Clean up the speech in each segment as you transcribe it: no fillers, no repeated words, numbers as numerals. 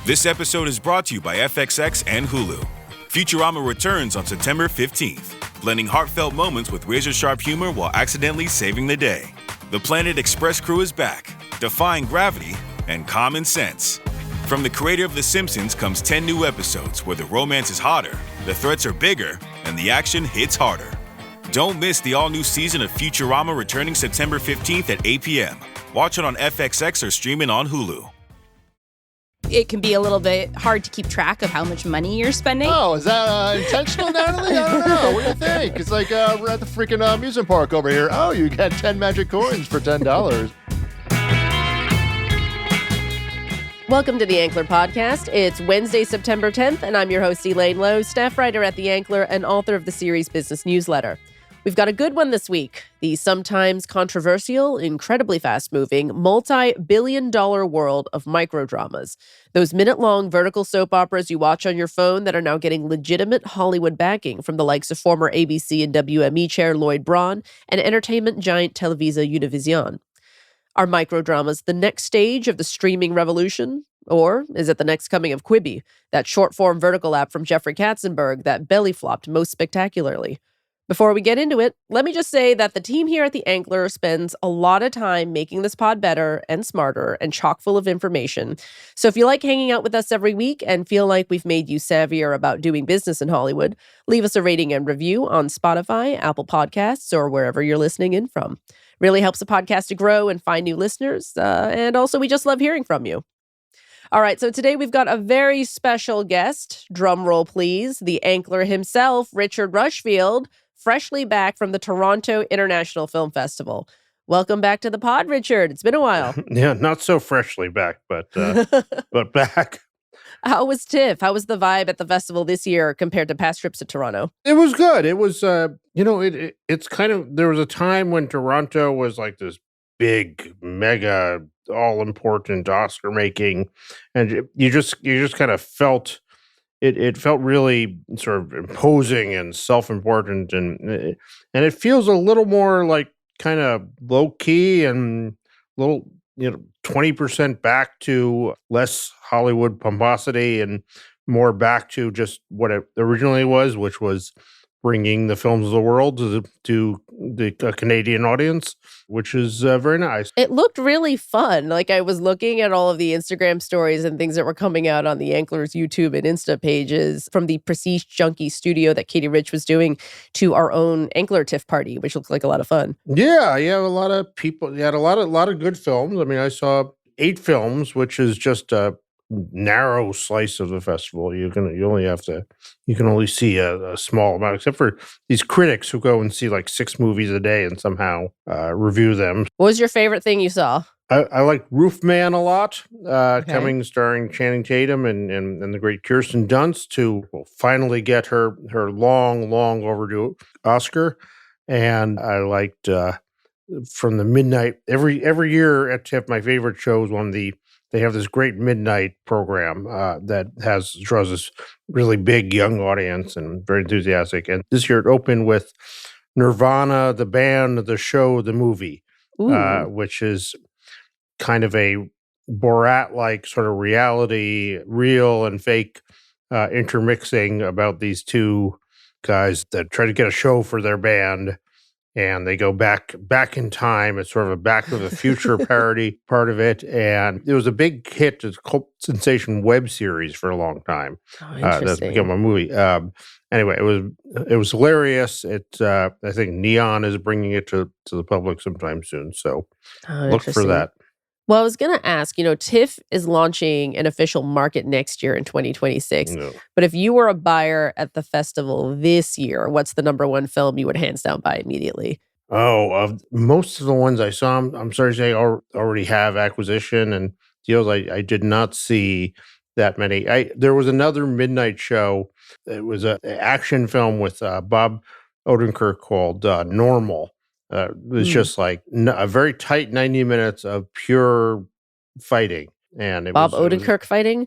This episode is brought to you by FXX and Hulu. Futurama returns on September 15th, blending heartfelt moments with razor-sharp humor while accidentally saving the day. The Planet Express crew is back, defying gravity and common sense. From the creator of The Simpsons comes 10 new episodes where the romance is hotter, the threats are bigger, and the action hits harder. Don't miss the all-new season of Futurama returning September 15th at 8 p.m. Watch it on FXX or stream it on Hulu. It can be a little bit hard to keep track of how much money you're spending. Oh, is that intentional, Natalie? I don't know. What do you think? It's like we're at the freaking amusement park over here. Oh, you got 10 magic coins for $10. Welcome to the Ankler Podcast. It's Wednesday, September 10th, and I'm your host, Elaine Lowe, staff writer at the Ankler and author of the series Business Newsletter. We've got a good one this week. The sometimes controversial, incredibly fast-moving, multi-billion-dollar world of microdramas. Those minute-long vertical soap operas you watch on your phone that are now getting legitimate Hollywood backing from the likes of former ABC and WME chair Lloyd Braun and entertainment giant Televisa Univision. Are microdramas the next stage of the streaming revolution? Or is it the next coming of Quibi, that short-form vertical app from Jeffrey Katzenberg that belly-flopped most spectacularly? Before we get into it, let me just say that the team here at the Ankler spends a lot of time making this pod better and smarter and chock full of information. So if you like hanging out with us every week and feel like we've made you savvier about doing business in Hollywood, leave us a rating and review on Spotify, Apple Podcasts, or wherever you're listening in from. Really helps the podcast to grow and find new listeners. And also, we just love hearing from you. All right, so today we've got a very special guest. Drum roll, please. The Ankler himself, Richard Rushfield, freshly back from the Toronto International Film Festival. Welcome back to the pod, Richard. It's been a while. Yeah, not so freshly back, but back. How was TIFF? How was the vibe at the festival this year compared to past trips to Toronto? It was good. It was, it's kind of, there was a time when Toronto was like this big, mega, all-important Oscar making, and you just kind of felt, it felt really sort of imposing and self-important, and it feels a little more like kind of low-key and little, 20% back to less Hollywood pomposity and more back to just what it originally was, which was bringing the films of the world to the Canadian audience, which is very nice. It looked really fun. Like, I was looking at all of the Instagram stories and things that were coming out on the Ankler's YouTube and Insta pages, from the Prestige Junkie studio that Katie Rich was doing to our own Ankler TIFF party, which looked like a lot of fun. Yeah, a lot of people. You had a lot of good films. I mean, I saw 8 films, which is just a narrow slice of the festival. You can only see a small amount, except for these critics who go and see like 6 movies a day and somehow review them. What was your favorite thing you saw? I like Roofman a lot, coming starring Channing Tatum and the great Kirsten Dunst, to finally get her long overdue Oscar. And I liked from the midnight every year at TIFF. My favorite show is they have this great midnight program that draws this really big young audience and very enthusiastic. And this year it opened with Nirvana, the band, the show, the movie, which is kind of a Borat-like sort of reality, real and fake intermixing about these two guys that try to get a show for their band. And they go back in time. It's sort of a Back to the Future parody part of it. And it was a big hit. It's a cult sensation web series for a long time. Oh, interesting. That's become a movie. Anyway, it was hilarious. I think Neon is bringing it to the public sometime soon. So look for that. Well, I was going to ask, TIFF is launching an official market next year in 2026. No. But if you were a buyer at the festival this year, what's the number one film you would hands down buy immediately? Oh, most of the ones I saw, I'm sorry to say, already have acquisition and deals. I did not see that many. There was another midnight show. It was an action film with Bob Odenkirk called Normal. It was just like a very tight 90 minutes of pure fighting. And Bob Odenkirk fighting?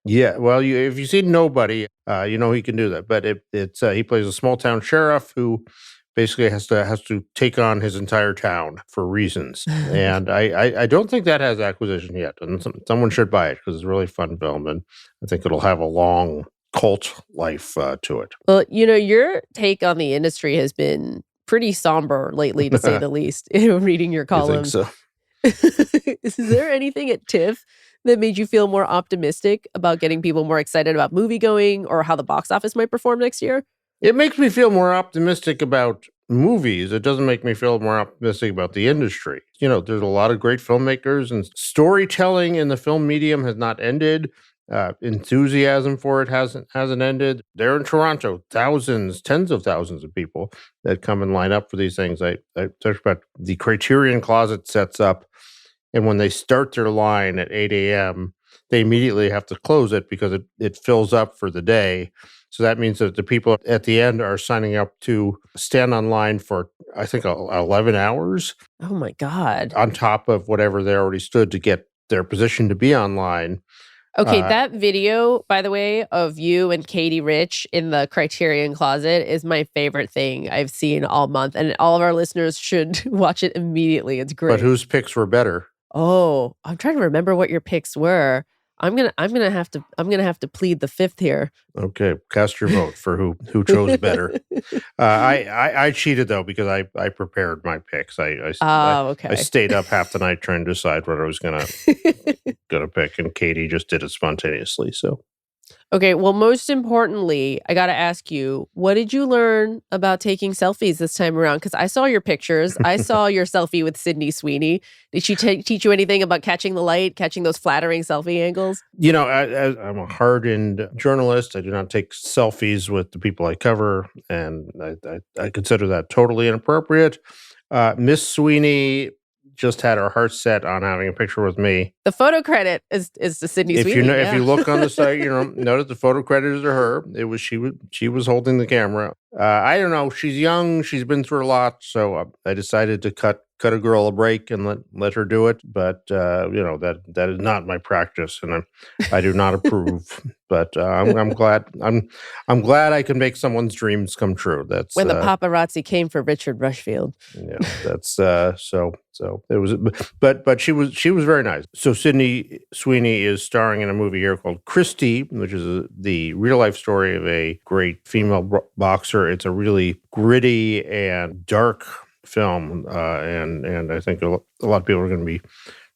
Yeah, well, if you've seen Nobody, he can do that. But he plays a small town sheriff who basically has to take on his entire town for reasons. And I don't think that has acquisition yet. And someone should buy it because it's a really fun film. And I think it'll have a long cult life to it. Well, your take on the industry has been pretty somber lately, to say the least, reading your columns. You think so? Is there anything at TIFF that made you feel more optimistic about getting people more excited about movie going or how the box office might perform next year? It makes me feel more optimistic about movies. It doesn't make me feel more optimistic about the industry. There's a lot of great filmmakers, and storytelling in the film medium has not ended. Enthusiasm for it hasn't ended. There in Toronto, thousands, tens of thousands of people that come and line up for these things. I talked about the Criterion Closet sets up, and when they start their line at 8 a.m., they immediately have to close it because it fills up for the day. So that means that the people at the end are signing up to stand online for, I think, 11 hours. Oh, my God. On top of whatever they already stood to get their position to be online. Okay, that video, by the way, of you and Katie Rich in the Criterion Closet is my favorite thing I've seen all month. And all of our listeners should watch it immediately. It's great. But whose picks were better? Oh, I'm trying to remember what your picks were. I'm gonna have to plead the fifth here. Okay, cast your vote for who chose better. I cheated though because I prepared my picks. Okay. I stayed up half the night trying to decide what I was gonna pick, and Katie just did it spontaneously. So. Okay, well, most importantly, I got to ask you, what did you learn about taking selfies this time around? Because I saw your pictures. I saw your selfie with Sydney Sweeney. Did she teach you anything about catching the light, catching those flattering selfie angles? I'm a hardened journalist. I do not take selfies with the people I cover, and I consider that totally inappropriate. Miss Sweeney just had her heart set on having a picture with me. The photo credit is to Sydney Sweeney. If you look on the site, notice the photo credit is to her. It was she was holding the camera. I don't know. She's young. She's been through a lot, so I decided to cut a girl a break and let her do it. But that is not my practice, and I do not approve. But I'm glad I can make someone's dreams come true. That's when the paparazzi came for Richard Rushfield. Yeah, that's so it was. But she was very nice. So Sydney Sweeney is starring in a movie here called Christy, which is the real life story of a great female boxer. It's a really gritty and dark film, and I think a lot of people are going to be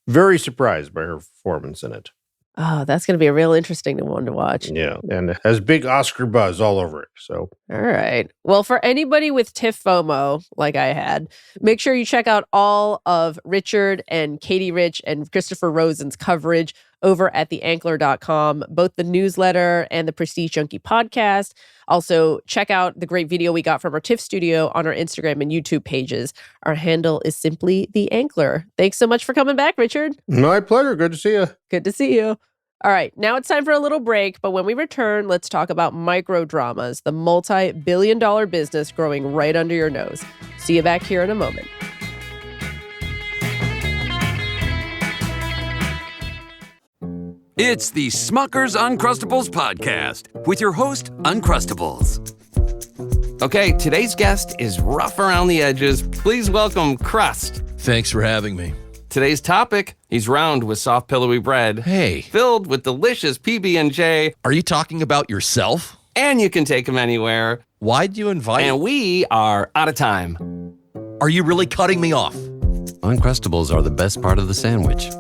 very surprised by her performance in it. Oh, that's going to be a real interesting one to watch. Yeah, and it has big Oscar buzz all over it. So, all right. Well, for anybody with TIFF FOMO, like I had, make sure you check out all of Richard and Katie Rich and Christopher Rosen's coverage over at theankler.com, both the newsletter and the Prestige Junkie podcast. Also, check out the great video we got from our TIFF studio on our Instagram and YouTube pages. Our handle is simply The Ankler. Thanks so much for coming back, Richard. My pleasure. Good to see you. Good to see you. All right, now it's time for a little break, but when we return, let's talk about Microdramas, the multi-billion-dollar business growing right under your nose. See you back here in a moment. It's the Smucker's Uncrustables podcast with your host, Uncrustables. Okay, today's guest is rough around the edges. Please welcome Crust. Thanks for having me. Today's topic, he's round with soft, pillowy bread. Hey. Filled with delicious PB&J. Are you talking about yourself? And you can take him anywhere. Why'd you invite? And we are out of time. Are you really cutting me off? Uncrustables are the best part of the sandwich.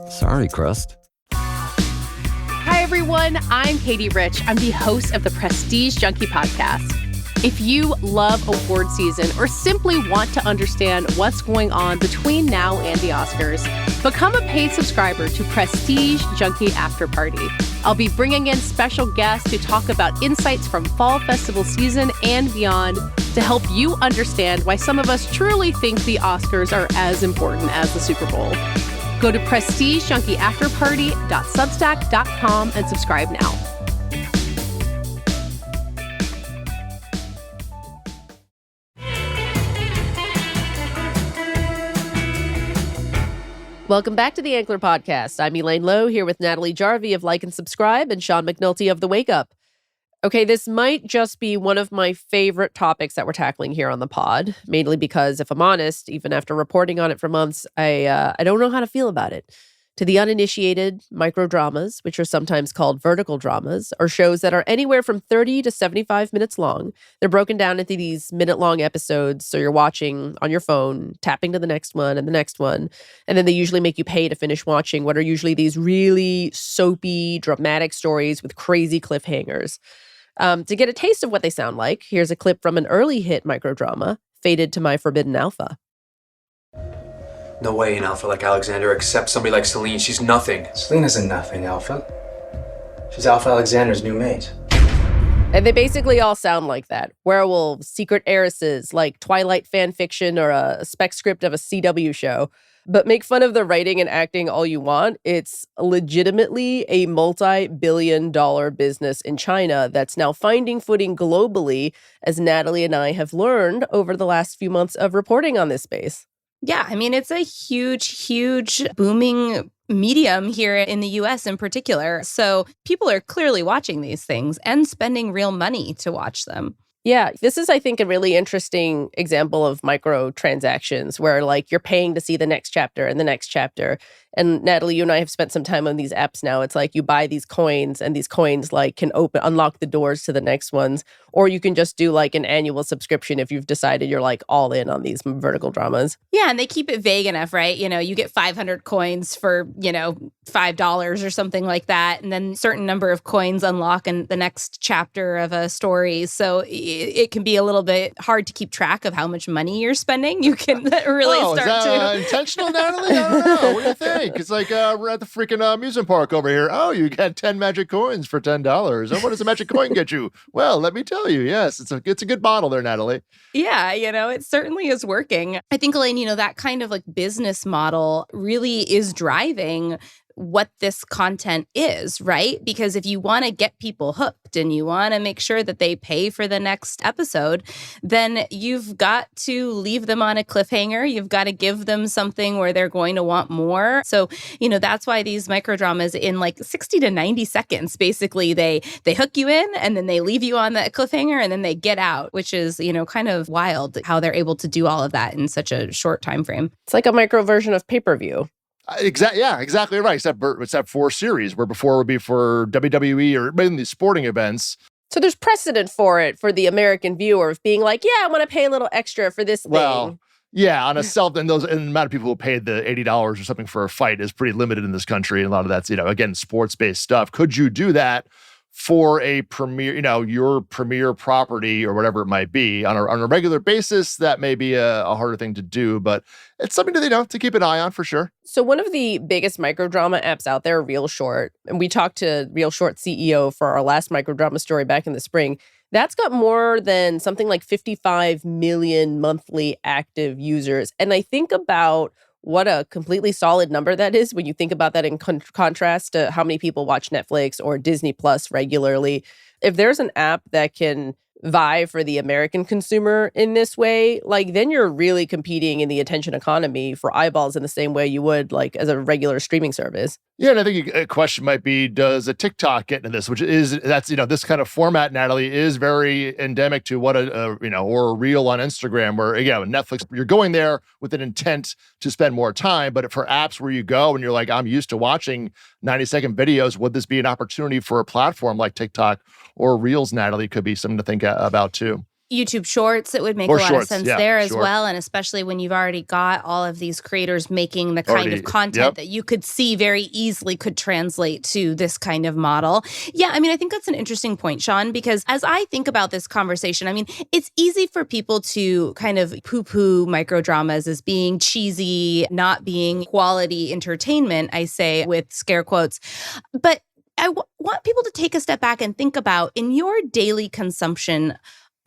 Sorry, Crust. Hi, everyone. I'm Katie Rich. I'm the host of the Prestige Junkie podcast. If you love award season or simply want to understand what's going on between now and the Oscars, become a paid subscriber to Prestige Junkie After Party. I'll be bringing in special guests to talk about insights from fall festival season and beyond to help you understand why some of us truly think the Oscars are as important as the Super Bowl. Go to prestigejunkie.substack.com and subscribe now. Welcome back to the Ankler podcast. I'm Elaine Lowe here with Natalie Jarvie of Like and Subscribe and Sean McNulty of The Wake Up. Okay, this might just be one of my favorite topics that we're tackling here on the pod, mainly because if I'm honest, even after reporting on it for months, I don't know how to feel about it. To the uninitiated, microdramas, which are sometimes called vertical dramas, are shows that are anywhere from 30 to 75 minutes long. They're broken down into these minute-long episodes, so you're watching on your phone, tapping to the next one and the next one, and then they usually make you pay to finish watching what are usually these really soapy, dramatic stories with crazy cliffhangers. To get a taste of what they sound like, here's a clip from an early hit microdrama, Fated to My Forbidden Alpha. No way an alpha like Alexander accepts somebody like Celine. She's nothing. Celine isn't nothing, Alpha. She's Alpha Alexander's new mate. And they basically all sound like that. Werewolves, secret heiresses, like Twilight fan fiction or a spec script of a CW show. But make fun of the writing and acting all you want. It's legitimately a multi-billion-dollar business in China that's now finding footing globally, as Natalie and I have learned over the last few months of reporting on this space. Yeah, I mean, it's a huge booming medium here in the US in particular. So people are clearly watching these things and spending real money to watch them. Yeah, this is, I think, a really interesting example of microtransactions where, like, you're paying to see the next chapter and the next chapter. And Natalie, you and I have spent some time on these apps now. It's like you buy these coins and these coins, like, can unlock the doors to the next ones. Or you can just do, like, an annual subscription if you've decided you're, like, all in on these vertical dramas. Yeah, and they keep it vague enough, right? You know, you get 500 coins for, $5 or something like that. And then certain number of coins unlock in the next chapter of a story. So it can be a little bit hard to keep track of how much money you're spending. You can really is start that, to... intentional, Natalie? I don't know. What do you think? It's like we're at the freaking amusement park over here. Oh, you get 10 magic coins for $10. And what does a magic coin get you? Well, let me tell you. Yes, it's a good model there, Natalie. Yeah, it certainly is working. I think, Elaine, that kind of like business model really is driving what this content is, right? Because if you want to get people hooked and you want to make sure that they pay for the next episode, then you've got to leave them on a cliffhanger. You've got to give them something where they're going to want more. So, that's why these microdramas in like 60 to 90 seconds, basically they hook you in and then they leave you on the cliffhanger and then they get out, which is, kind of wild how they're able to do all of that in such a short time frame. It's like a micro version of pay-per-view. Exactly right. Except for series, where before it would be for WWE or mainly sporting events. So there's precedent for it for the American viewer of being like, yeah, I want to pay a little extra for this thing. Yeah, on a and the amount of people who paid the $80 or something for a fight is pretty limited in this country. And a lot of that's, again, sports-based stuff. Could you do that for a premiere, your premiere property or whatever it might be on a regular basis? That may be a harder thing to do, but it's something to keep an eye on for sure. So one of the biggest microdrama apps out there, Real Short, and we talked to Real Short CEO for our last microdrama story back in the spring. That's got more than something like 55 million monthly active users. And I think about what a completely solid number that is when you think about that in contrast to how many people watch Netflix or Disney Plus regularly. If there's an app that can vie for the American consumer in this way, like, then you're really competing in the attention economy for eyeballs in the same way you would like as a regular streaming service. Yeah, and I think a question might be, does a TikTok get into this? That's this kind of format, Natalie, is very endemic to what or a reel on Instagram, where again, Netflix, you're going there with an intent to spend more time, but for apps where you go and you're like, I'm used to watching 90-second videos, would this be an opportunity for a platform like TikTok or Reels, Natalie? Could be something to think about too. YouTube Shorts, it would make a lot of sense there as well. And especially when you've already got all of these creators making the kind of content that you could see very easily could translate to this kind of model. Yeah, I mean, I think that's an interesting point, Sean, because as I think about this conversation, I mean, it's easy for people to kind of poo-poo microdramas as being cheesy, not being quality entertainment, I say with scare quotes. But I want people to take a step back and think about, in your daily consumption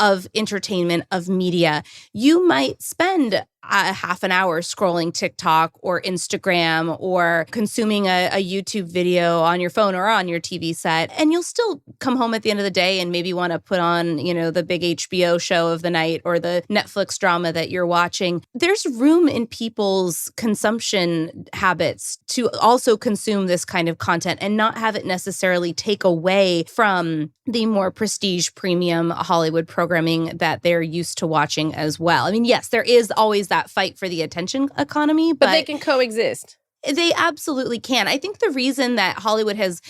of entertainment, of media, you might spend a half an hour scrolling TikTok or Instagram or consuming a YouTube video on your phone or on your TV set. And you'll still come home at the end of the day and maybe want to put on, the big HBO show of the night or the Netflix drama that you're watching. There's room in people's consumption habits to also consume this kind of content and not have it necessarily take away from the more prestige premium Hollywood programming that they're used to watching as well. I mean, yes, there is always that fight for the attention economy, But they can coexist. They absolutely can. I think the reason that Hollywood has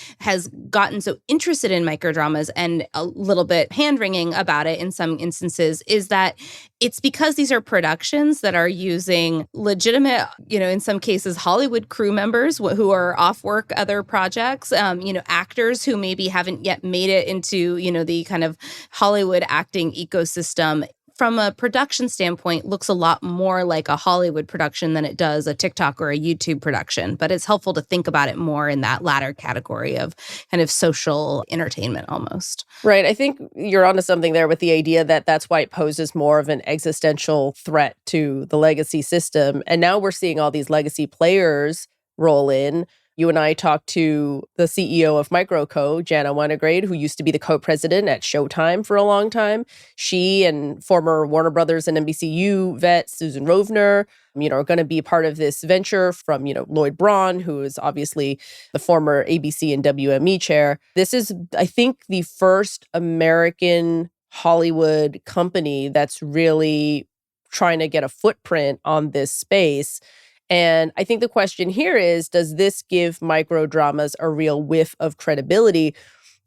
gotten so interested in microdramas and a little bit hand-wringing about it in some instances is that it's because these are productions that are using legitimate, in some cases, Hollywood crew members who are off work other projects, actors who maybe haven't yet made it into, the kind of Hollywood acting ecosystem. From a production standpoint, looks a lot more like a Hollywood production than it does a TikTok or a YouTube production. But it's helpful to think about it more in that latter category of kind of social entertainment almost. Right. I think you're onto something there with the idea that that's why it poses more of an existential threat to the legacy system. And now we're seeing all these legacy players roll in. You and I talked to the CEO of MicroCo, Jana Winograde, who used to be the co-president at Showtime for a long time. She and former Warner Brothers and NBCU vet Susan Rovner, are going to be part of this venture from, Lloyd Braun, who is obviously the former ABC and WME chair. This is, I think, the first American Hollywood company that's really trying to get a footprint on this space. And I think the question here is, does this give microdramas a real whiff of credibility?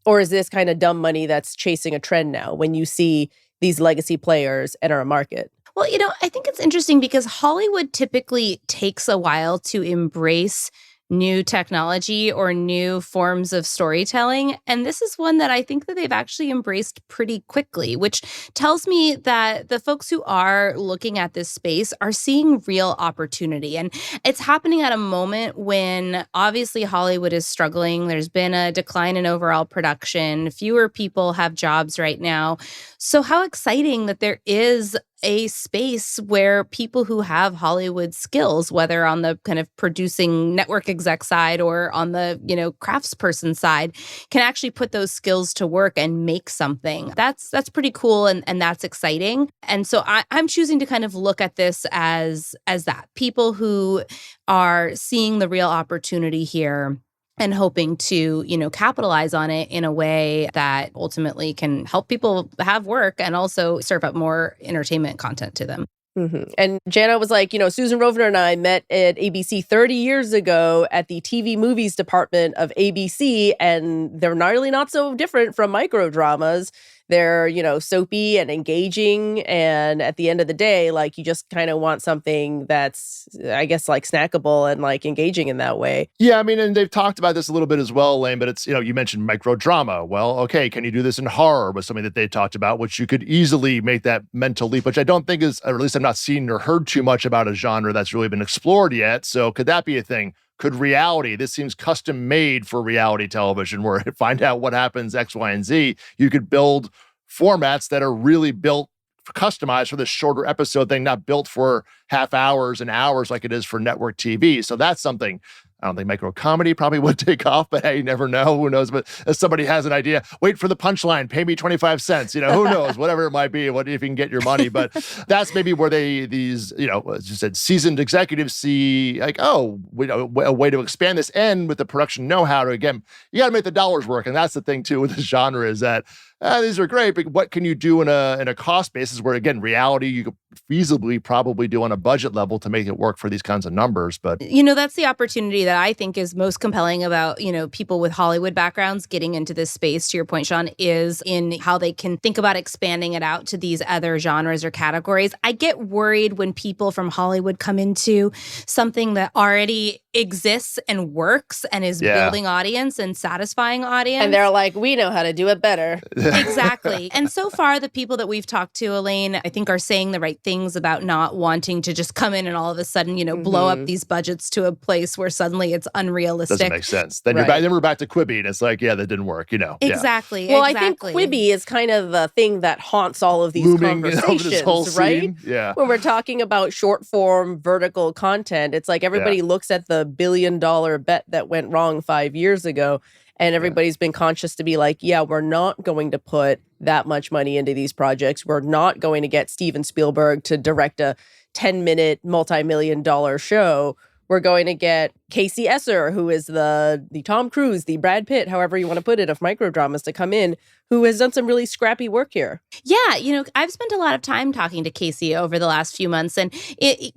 Or is this kind of dumb money that's chasing a trend now when you see these legacy players enter a market? Well, I think it's interesting because Hollywood typically takes a while to embrace new technology or new forms of storytelling. And this is one that I think that they've actually embraced pretty quickly, which tells me that the folks who are looking at this space are seeing real opportunity. And it's happening at a moment when obviously Hollywood is struggling. There's been a decline in overall production. Fewer people have jobs right now. So how exciting that there is a space where people who have Hollywood skills, whether on the kind of producing network exec side or on the, craftsperson side, can actually put those skills to work and make something. That's pretty cool and that's exciting. And so I'm choosing to kind of look at this as that. People who are seeing the real opportunity here and hoping to, capitalize on it in a way that ultimately can help people have work and also serve up more entertainment content to them. Mm-hmm. And Jana was like, Susan Rovner and I met at ABC 30 years ago at the TV movies department of ABC, and they're really not so different from microdramas. They're, soapy and engaging. And at the end of the day, you just kind of want something that's, I guess, snackable and engaging in that way. Yeah, I mean, and they've talked about this a little bit as well, Elaine, but it's, you mentioned microdrama. Well, okay, can you do this in horror was something that they talked about, which you could easily make that mental leap, which I don't think is, or at least I've not seen or heard too much about a genre that's really been explored yet. So could that be a thing? Could reality, this seems custom made for reality television, where find out what happens X, Y, and Z. You could build formats that are really built, customized for this shorter episode thing, not built for half hours and hours like it is for network TV. So that's something I don't think micro comedy probably would take off, but hey, you never know. Who knows? But if somebody has an idea, wait for the punchline, pay me 25 cents. Who knows? Whatever it might be, what if you can get your money. But that's maybe where these, as you said, seasoned executives see a way to expand this, and with the production know-how to, again, you got to make the dollars work. And that's the thing too with this genre is that these are great, but what can you do in a cost basis where, again, reality you could feasibly probably do on a budget level to make it work for these kinds of numbers. But that's the opportunity that I think is most compelling about people with Hollywood backgrounds getting into this space, to your point, Sean, is in how they can think about expanding it out to these other genres or categories. I get worried when people from Hollywood come into something that already exists and works and is building audience and satisfying audience, and they're like, we know how to do it better. Exactly. And so far, the people that we've talked to, Elaine, I think are saying the right things about not wanting to just come in and all of a sudden, blow up these budgets to a place where suddenly it's unrealistic. Doesn't make sense. Then we're back to Quibi, and it's like, that didn't work, Exactly. Well, I think Quibi is kind of the thing that haunts all of these Looming conversations, over this whole right? scene. Yeah. When we're talking about short form vertical content, it's like everybody looks at the $1 billion bet that went wrong 5 years ago. And everybody's been conscious to be like, we're not going to put that much money into these projects. We're not going to get Steven Spielberg to direct a 10-minute, multi-million-dollar show. We're going to get Casey Esser, who is the Tom Cruise, the Brad Pitt, however you want to put it, of Microdramas, to come in, who has done some really scrappy work here. Yeah, I've spent a lot of time talking to Casey over the last few months, and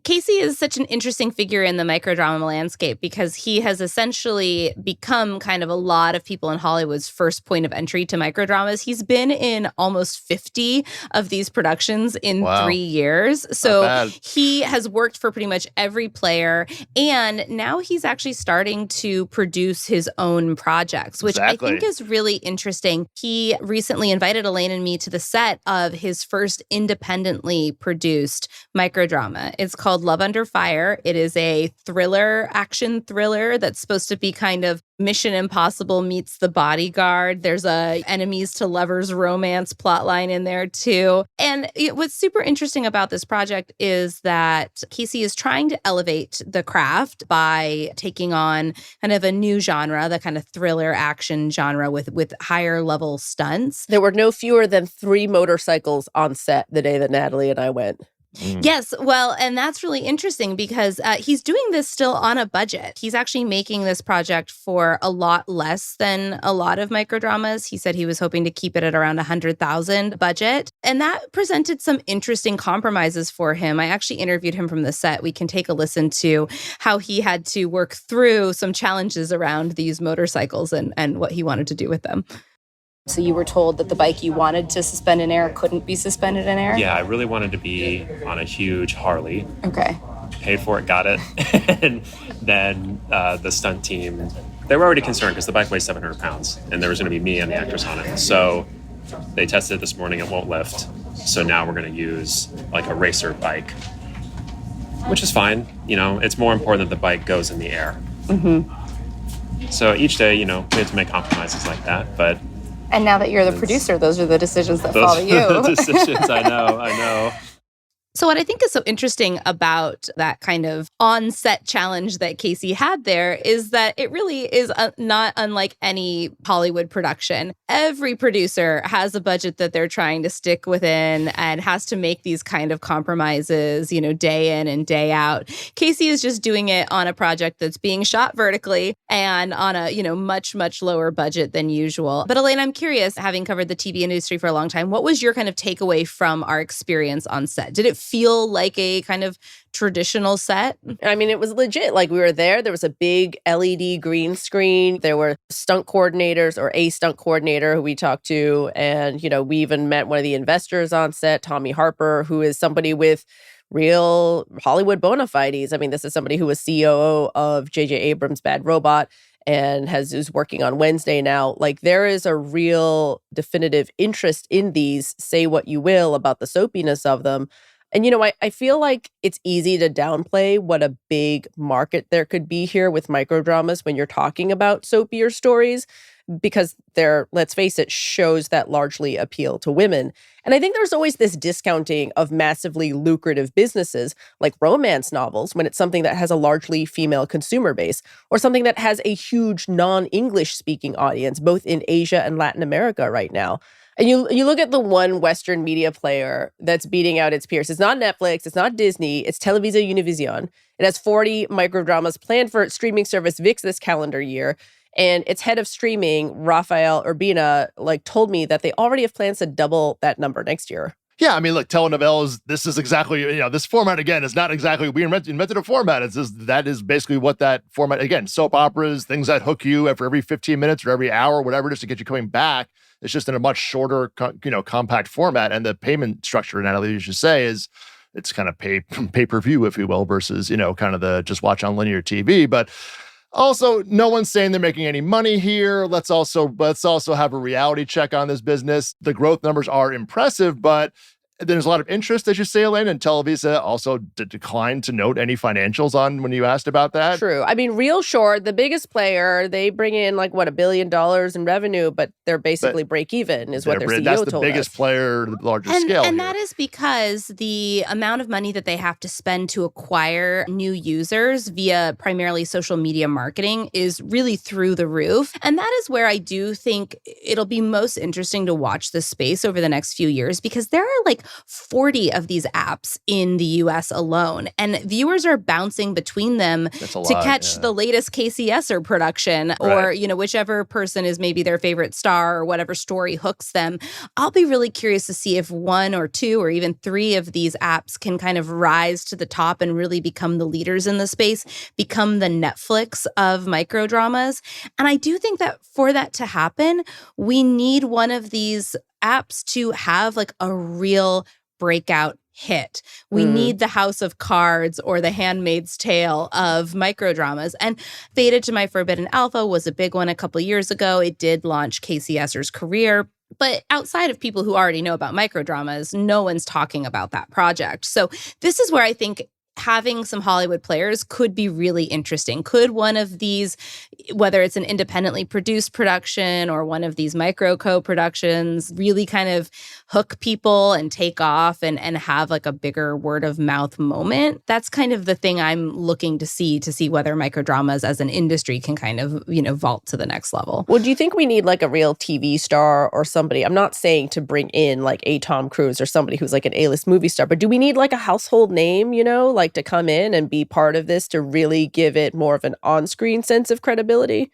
Casey is such an interesting figure in the microdrama landscape because he has essentially become kind of a lot of people in Hollywood's first point of entry to microdramas. He's been in almost 50 of these productions in 3 years. So he has worked for pretty much every player, and now he's actually starting to produce his own projects, which I think is really interesting. He recently invited Elaine and me to the set of his first independently produced microdrama. It's called Love Under Fire. It is a action thriller that's supposed to be kind of Mission Impossible meets The Bodyguard. There's a enemies to lovers romance plotline in there too. And what's super interesting about this project is that Casey is trying to elevate the craft by taking on kind of a new genre, the kind of thriller action genre with higher level stunts. There were no fewer than 3 motorcycles on set the day that Natalie and I went. Yes, well, and that's really interesting because he's doing this still on a budget. He's actually making this project for a lot less than a lot of microdramas. He said he was hoping to keep it at around $100,000 budget. And that presented some interesting compromises for him. I actually interviewed him from the set. We can take a listen to how he had to work through some challenges around these motorcycles and what he wanted to do with them. So you were told that the bike you wanted to suspend in air couldn't be suspended in air? Yeah, I really wanted to be on a huge Harley. Okay. Paid for it, got it. And then the stunt team, they were already concerned because the bike weighs 700 pounds and there was going to be me and the actress on it. So they tested it this morning, it won't lift. So now we're going to use like a racer bike, which is fine. It's more important that the bike goes in the air. Mm-hmm. So each day, we have to make compromises like that, but... And now that you're the producer, those are the decisions that follow you. The decisions, I know. So what I think is so interesting about that kind of on-set challenge that Casey had there is that it really is not unlike any Hollywood production. Every producer has a budget that they're trying to stick within and has to make these kind of compromises, day in and day out. Casey is just doing it on a project that's being shot vertically and on a, much, much lower budget than usual. But Elaine, I'm curious, having covered the TV industry for a long time, what was your kind of takeaway from our experience on set? Did it feel like a kind of traditional set? I mean, it was legit. Like, we were there. There was a big LED green screen. There were stunt coordinators or a stunt coordinator who we talked to. And, we even met one of the investors on set, Tommy Harper, who is somebody with real Hollywood bona fides. I mean, this is somebody who was COO of J.J. Abrams' Bad Robot and is working on Wednesday now. Like, there is a real definitive interest in these, say what you will about the soapiness of them. And, I feel like it's easy to downplay what a big market there could be here with microdramas when you're talking about soapier stories, because they're, let's face it, shows that largely appeal to women. And I think there's always this discounting of massively lucrative businesses like romance novels when it's something that has a largely female consumer base, or something that has a huge non-English speaking audience, both in Asia and Latin America right now. And you look at the one Western media player that's beating out its peers. It's not Netflix. It's not Disney. It's Televisa Univision. It has 40 microdramas planned for its streaming service VIX this calendar year. And its head of streaming, Rafael Urbina, told me that they already have plans to double that number next year. Yeah, I mean, look, telenovelas, this is exactly, this format, again, is not exactly, we invented a format. That is basically what that format, again, soap operas, things that hook you for every 15 minutes or every hour, whatever it is to get you coming back. It's just in a much shorter, compact format. And the payment structure, Natalie, you should say, is it's kind of pay-per-view, if you will, versus, kind of the just watch on linear TV. But Also, no one's saying they're making any money here. Let's also have a reality check on this business. The growth numbers are impressive, but there's a lot of interest, as you say, Elaine, and Televisa also declined to note any financials on when you asked about that. True. I mean, Real Short, the biggest player, they bring in like, what, $1 billion in revenue, but they're basically break even, is what their CEO That's the told biggest us. player, the largest scale. And here. that is because the amount of money that they have to spend to acquire new users via primarily social media marketing is really through the roof. And that is where I do think it'll be most interesting to watch this space over the next few years, because there are like 40 of these apps in the US alone, and viewers are bouncing between them to catch the latest KCSer production or, whichever person is maybe their favorite star or whatever story hooks them. I'll be really curious to see if 1 or 2 or even 3 of these apps can kind of rise to the top and really become the leaders in the space, become the Netflix of microdramas. And I do think that for that to happen, we need one of these apps to have like a real breakout hit. We need the House of Cards or the Handmaid's Tale of microdramas. And Fated to My Forbidden Alpha was a big one a couple years ago. It did launch Casey Esser's career. But outside of people who already know about microdramas, no one's talking about that project. So this is where I think having some Hollywood players could be really interesting. Could one of these, whether it's an independently produced production or one of these micro co-productions, really kind of hook people and take off and have like a bigger word of mouth moment? That's kind of the thing I'm looking to see whether microdramas as an industry can kind of, vault to the next level. Well, do you think we need like a real TV star or somebody? I'm not saying to bring in like a Tom Cruise or somebody who's like an A-list movie star, but do we need like a household name, like to come in and be part of this to really give it more of an on-screen sense of credibility?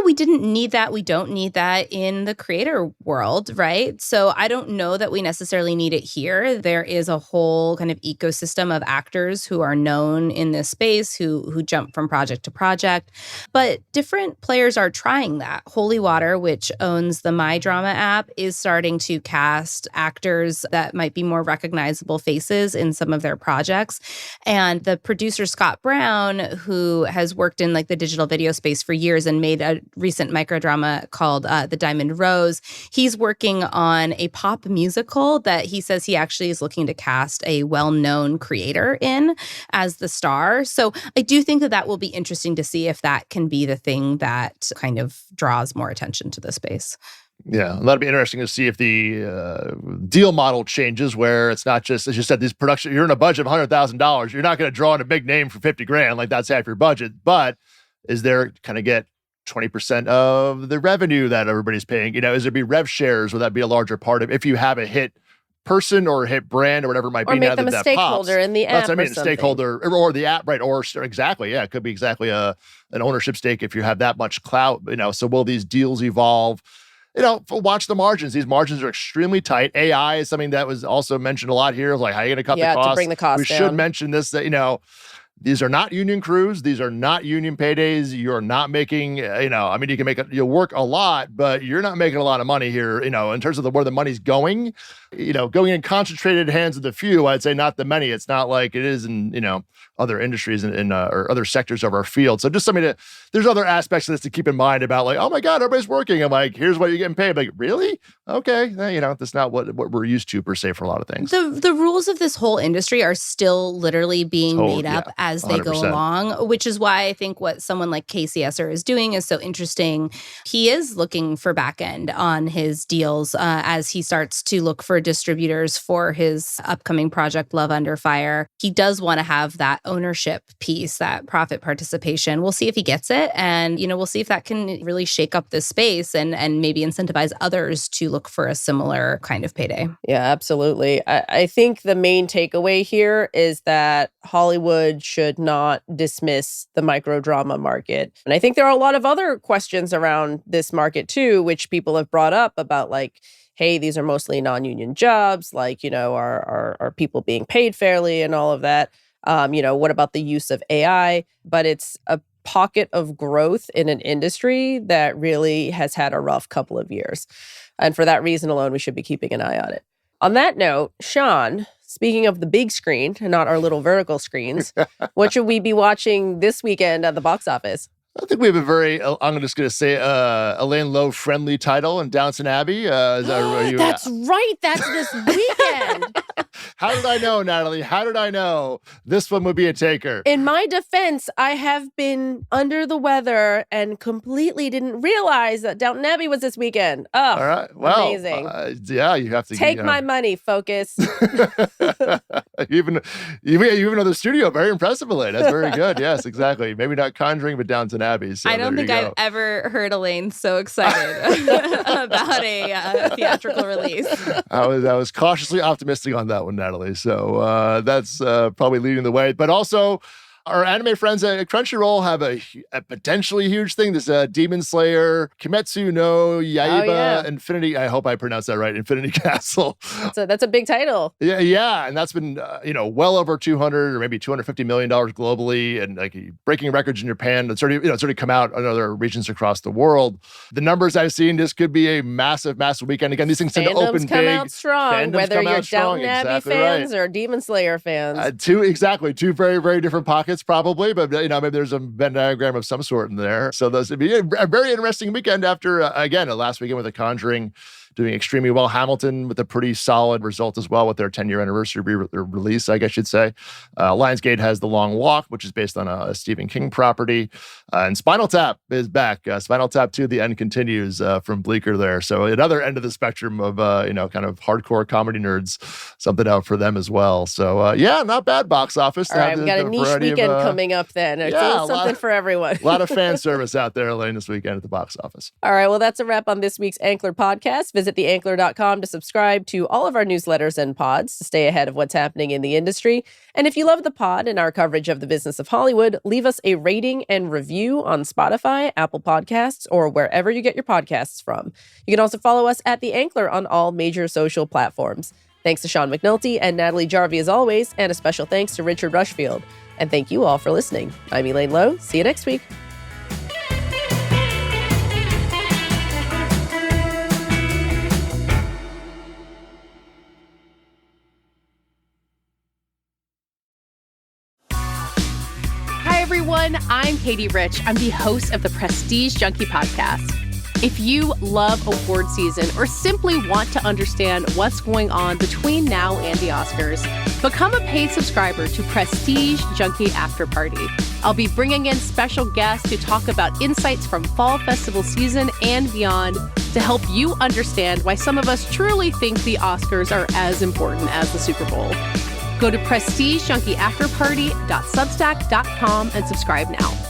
We didn't need that. We don't need that in the creator world, right? So I don't know that we necessarily need it here. There is a whole kind of ecosystem of actors who are known in this space, who jump from project to project. But different players are trying that. Holy Water, which owns the My Drama app, is starting to cast actors that might be more recognizable faces in some of their projects. And the producer, Scott Brown, who has worked in like the digital video space for years and made a recent microdrama called The Diamond Rose. He's working on a pop musical that he says he actually is looking to cast a well-known creator in as the star. So I do think that will be interesting to see if that can be the thing that kind of draws more attention to the space. Yeah, that'll be interesting to see if the deal model changes, where it's not just, as you said, these production, you're in a budget of $100,000. You're not going to draw in a big name for $50,000, like that's half your budget. But is there kind of get 20% of the revenue that everybody's paying? Is there be rev shares? Will that be a larger part of if you have a hit person or a hit brand or whatever it might be? Or make now them that a stakeholder pops, in the app. that's what I mean, or a stakeholder or the app, right? Or exactly, yeah, it could be exactly an ownership stake if you have that much clout. So will these deals evolve? Watch the margins. These margins are extremely tight. AI is something that was also mentioned a lot here. Like, how are you going to cut the cost? To bring the cost down. We should mention this, that, these are not union crews. These are not union paydays. You're not making, you can you'll work a lot, but you're not making a lot of money here, in terms of where the money's going, going in concentrated hands of the few, I'd say not the many. It's not like it is in, other industries or other sectors of our field. So just something there's other aspects of this to keep in mind about, like, oh my God, everybody's working. I'm like, here's what you're getting paid. I'm like, really? Okay. That's not what we're used to per se for a lot of things. The rules of this whole industry are still literally being made up as they 100%. Go along, which is why I think what someone like Casey Esser is doing is so interesting. He is looking for back end on his deals as he starts to look for distributors for his upcoming project, Love Under Fire. He does want to have that ownership piece, that profit participation. We'll see if he gets it. And, we'll see if that can really shake up this space and maybe incentivize others to look for a similar kind of payday. Yeah, absolutely. I think the main takeaway here is that Hollywood should not dismiss the microdrama market. And I think there are a lot of other questions around this market too, which people have brought up about, like, hey, these are mostly non-union jobs, like, are people being paid fairly and all of that? What about the use of AI? But it's a pocket of growth in an industry that really has had a rough couple of years. And for that reason alone, we should be keeping an eye on it. On that note, Sean, speaking of the big screen and not our little vertical screens, what should we be watching this weekend at the box office? I think we have a very, I'm just going to say, Elaine Lowe friendly title in Downton Abbey. That's right. That's this weekend. How did I know, Natalie? How did I know this one would be a taker? In my defense, I have been under the weather and completely didn't realize that Downton Abbey was this weekend. Oh, all right. Well, amazing. Yeah, you have to take my money, Focus. even though the studio, very impressive, Elaine. That's very good. Yes, exactly. Maybe not Conjuring, but Downton Abbey. So I don't think I've ever heard Elaine so excited about a theatrical release. I was cautiously optimistic on that one, Natalie. So that's probably leading the way. But also, our anime friends at Crunchyroll have a potentially huge thing. This Demon Slayer, Kimetsu no Yaiba, Infinity. I hope I pronounced that right. Infinity Castle. That's a big title. Yeah, and that's been well over $200 or maybe $250 million globally, and like breaking records in Japan. It's already come out in other regions across the world. The numbers I've seen, this could be a massive weekend. Again, these things tend to open come big. Out strong, Fandoms whether you're strong. Downton Abbey Exactly fans right. or Demon Slayer fans. Two very, very different pockets probably, but maybe there's a Venn diagram of some sort in there. So those would be a very interesting weekend after, again, a last weekend with The Conjuring doing extremely well. Hamilton with a pretty solid result as well with their 10-year anniversary release, I guess you'd say. Lionsgate has The Long Walk, which is based on a Stephen King property. And Spinal Tap is back. Spinal Tap 2, The End Continues from Bleecker there. So another end of the spectrum of, kind of hardcore comedy nerds, something out for them as well. So, not bad box office. All right, we've got a niche weekend coming up then. It's something for everyone. A lot of fan service out there, Elaine, this weekend at the box office. All right, well, that's a wrap on this week's Ankler podcast. Visit theankler.com to subscribe to all of our newsletters and pods to stay ahead of what's happening in the industry. And if you love the pod and our coverage of the business of Hollywood, leave us a rating and review on Spotify, Apple Podcasts, or wherever you get your podcasts from. You can also follow us at The Ankler on all major social platforms. Thanks to Sean McNulty and Natalie Jarvie as always, and a special thanks to Richard Rushfield. And thank you all for listening. I'm Elaine Lowe. See you next week. Hi, everyone. I'm Katie Rich. I'm the host of the Prestige Junkie podcast. If you love award season or simply want to understand what's going on between now and the Oscars, become a paid subscriber to Prestige Junkie After Party. I'll be bringing in special guests to talk about insights from fall festival season and beyond to help you understand why some of us truly think the Oscars are as important as the Super Bowl. Go to prestigejunkie.afterparty.substack.com and subscribe now.